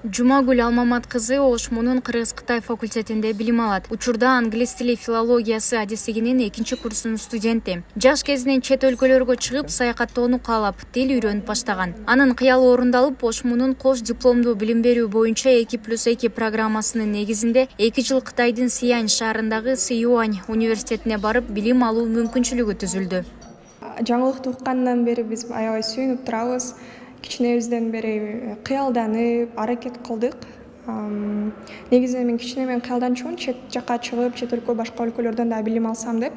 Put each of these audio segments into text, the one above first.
Жумагүл Алмамат кызы Ошмунун Кыргыз-Кытай факультетинде билим алат. Учурда англис тили филологиясы адистигинин 2-курсунун студенти. Жаш кезинен чет өлкөлөргө чыгып, саякаттоону каалап, тил үйрөнүп баштаган. Анын кыялы орундалып, Ошмунун кош дипломдуу билим берүү боюнча 2+2 программасынын негизинде 2 жыл Кытайдын Сиянь шаарындагы Сиюань университетине барып, билим алуу мүмкүнчүлүгү түзүлдү. Жаңылыкты уккандан бери биз аябай сүйүнүп турабыз. Кичинебизден бери кыялданып, аракет кылдык. Негизинен мен кичинемен кыялданчумун, чет жакка чыгып, чет өлкө башка өлкөлөрдөн да билим алсам деп.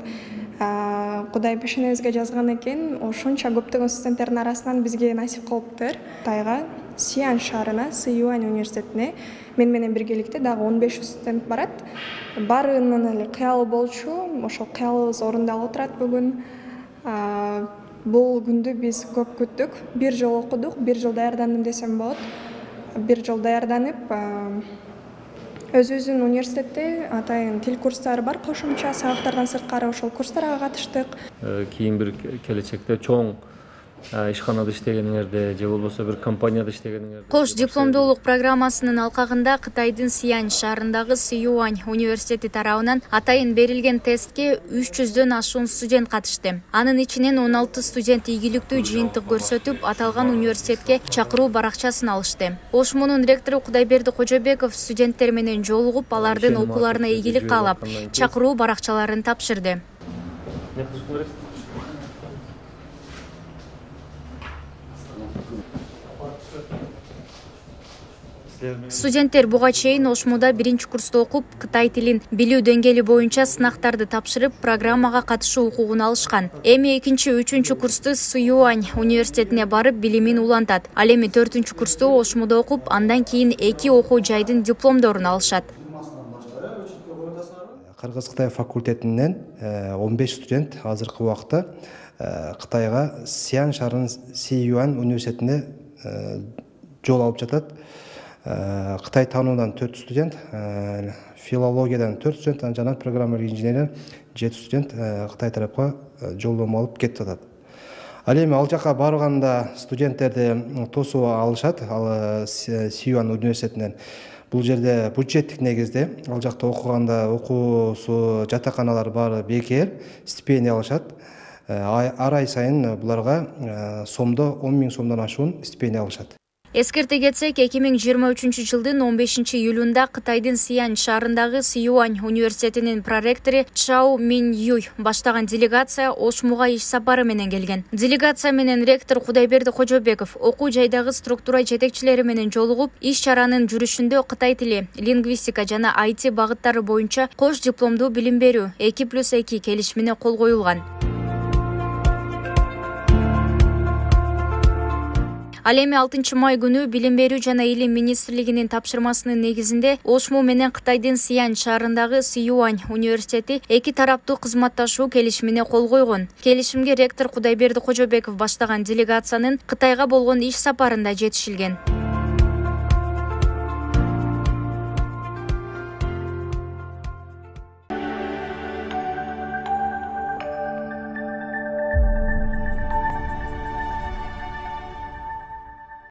Кудай пешенебизге жазган экен, ошончо көптөгөн студенттердин арасынан бизге насип кылыптыр. Кытайга Сиянь шаарына, Сиюань университетине мен менен биргеликте дагы 15 студент барат. Баарынын эле кыялы болчу, ошол кыялыбыз орундалып турат бүгүн. Бул күндү биз көп күттүк. 1 жыл окудук, 1 жыл даярдандым десем болот. 1 жыл даярданып, өзүбүздүн университетте атайын тил курстары бар, кошумча сабактардан сырткары ошол курстарга катыштык. Кийин бир келечекте чоң ишканада иштегениңерде же болбосо бир компанияда иштегениңерде. Кош дипломдуулук программасынын алкагында Кытайдын Сиянь шаарындагы Сиюань университети тарабынан атайын берилген тестке 300дөн ашуун студент катышты. Анын ичинен 16 студент ийгиликтүү жыйынтык көрсөтүп, аталган университетке чакыруу баракчасын алышты. Ошмунун ректору Кудайберди Кожобеков студенттер менен жолугуп, алардын окууларына ийгилик каалап, чакыруу баракчаларын тапшырды. Студенттер буга чейин Ошмуда 1-курста окуп, Кытай тилин билүү деңгээли боюнча сынактарды тапшырып, программага катышуу укугун алышкан. Эми 2-3 курсту Сиюань университетине барып билимин улантат. Ал эми 4-курсту Ошмуда окуп, андан кийин 2 окуу жайдын дипломдорун алышат. Кыргыз-Кытай факультетинен 15 студент азыркы убакта Кытайга Сиянь шаарынын Сиюань университетине жол алып жатат. Кытай таануудан 4 студент, филологиядан 4 студент, жана программалык инженериядан 7 студент Кытай тарапка жолдомо алып кетип атат. Ал эми ал жака барганда студенттерди тосуп алышат, ал Сиюань университетинен. Бул жерде бюджеттик негизде, ал жакта окуганда окуусу, жатаканалар баары бекер, стипендия алышат. Ар ай сайын буларга сомдо 10 000 сомдон ашуун стипендия алышат. Эскерте кетсек, 2023 жылдын 15 июлунда Кытайдын Сиянь шаарындагы Сиюань университетинин проректору Чжао Минюй баштаган делегация Ошмуга иш сапары менен келген. Делегация менен ректор Кудайберди Кожобеков окуу жайдагы структура жетекчилери менен жолугуп, иш чаранын жүрүшүндө Кытай тили, лингвистика жана IT багыттары боюнча кош дипломдуу билим берүү 2+2 келишимине кол коюлган. Ал эми 6 май күнү Билим берүү жана илим министрлигинин тапшырмасынын негизинде Ошму менен Кытайдын Сиянь шаарындагы Сиюань университети 2 тараптуу кызматташуу келишимине кол койгон. Келишимге ректор Кудайберди Кожобеков баштаган делегациянын Кытайга болгон иш сапарында жетишилген.